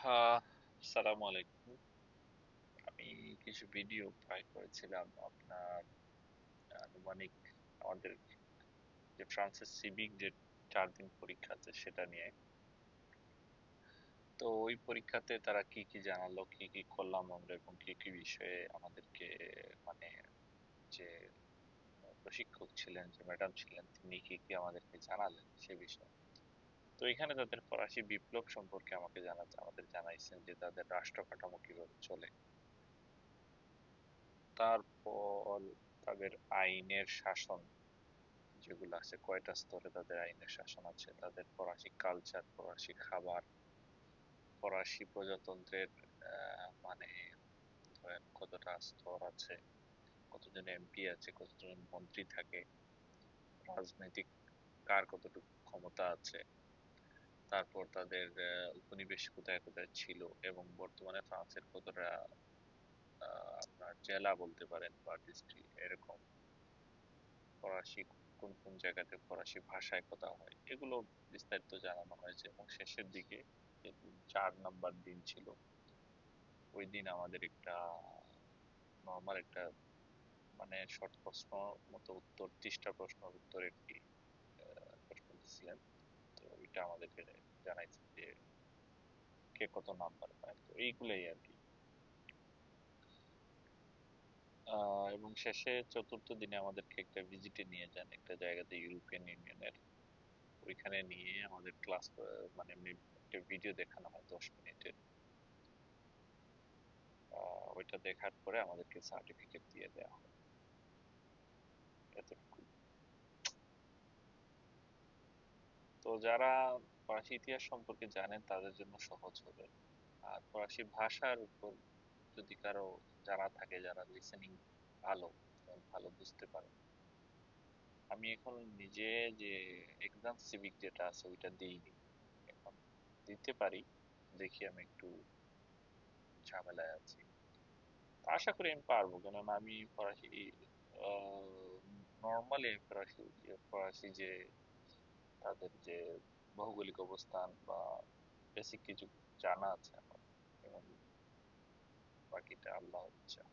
আসসালামু আলাইকুম। আমি কিছু ভিডিও ট্রাই করেছিলাম আপনার আনুমানিক আমাদের যে ফ্রান্সের সিভিক যে 4 দিন পরীক্ষা আছে সেটা নিয়ে। তো ওই পরীক্ষাতে তারা কি কি জানালো, কি কি করলাম আমরা এবং কি কি বিষয়ে আমাদেরকে মানে যে প্রশিক্ষক ছিলেন, যে ম্যাডাম ছিলেন, তিনি কি কি আমাদেরকে জানালেন সে বিষয়ে। তো এখানে তাদের ফরাসি বিপ্লব সম্পর্কে আমাদের জানাইছেন যে তাদের রাষ্ট্র কাঠামো কিভাবে চলে, তারপর তাদের আইনের শাসন যেগুলো আছে, কয়টা স্তরে তাদের আইনের শাসন আছে, তাদের ফরাসি কালচার, ফরাসি খাবার, ফরাসি প্রজাতন্ত্রের মানে ধরেন কতটা স্তর আছে, কতজন এমপি আছে, কতজন মন্ত্রী থাকে, রাজনৈতিক কার কতটুকু ক্ষমতা আছে, তারপর তাদের উপনিবেশ কোথায় কোথায় ছিল এবং বর্তমানে ফ্রান্সের কতটা আপনার জেলা বলতে পারেন বা ডিস্ট্রিক্ট এরকম, ফরাসি কোন কোন জায়গাতে ফরাসি ভাষায় কথা হয়, এগুলো বিস্তারিত জানানো হয়েছে। এবং শেষের দিকে যেদিন 4 নাম্বার দিন ছিল, ওই দিন আমাদের একটা নর্মাল একটা মানে শর্ট প্রশ্ন মতো উত্তর, 30টা প্রশ্নের উত্তর একটি প্রশ্ন দিছিলেন। তো ওইটা আমাদেরকে জানাইছে যে কে কত নাম্বার পায়, তো এইগুলাই আর কি। এবং শেষে চতুর্থ দিনে আমাদেরকে একটা ভিজিটে নিয়ে যান একটা জায়গাতে, ইউরোপিয়ান ইউনিয়নের। ওইখানে নিয়ে আমাদের ক্লাস মানে এমনি একটা ভিডিও দেখানো হয় 10 মিনিটের। ওইটা দেখার পরে আমাদেরকে সার্টিফিকেট দিয়ে দেওয়া হয়, এতটুকুই। তো যারা ফরাসি ইতিহাস সম্পর্কে জানেন তাদের জন্য সহজ হবে। আর ফরাসি ভাষার উপর যদি কারো জানা থাকে, যারা লিসেনিং ভালো, ভালো বুঝতে পারে। আমি এখন নিজে যে এক্সাম সিভিক যেটা আছে ওইটা দিইনি, এখন দিতে পারি। দেখি, আমি একটু ঝামেলায় আছি। তো আশা করি আমি পারবো, কেননা আমি ফরাসি নর্মালি ফরাসি ফরাসি যে তাদের যে ভৌগোলিক অবস্থান বা বেসিক কিছু জানা আছে আমার, এবং বাকিটা আল্লাহর ইচ্ছা।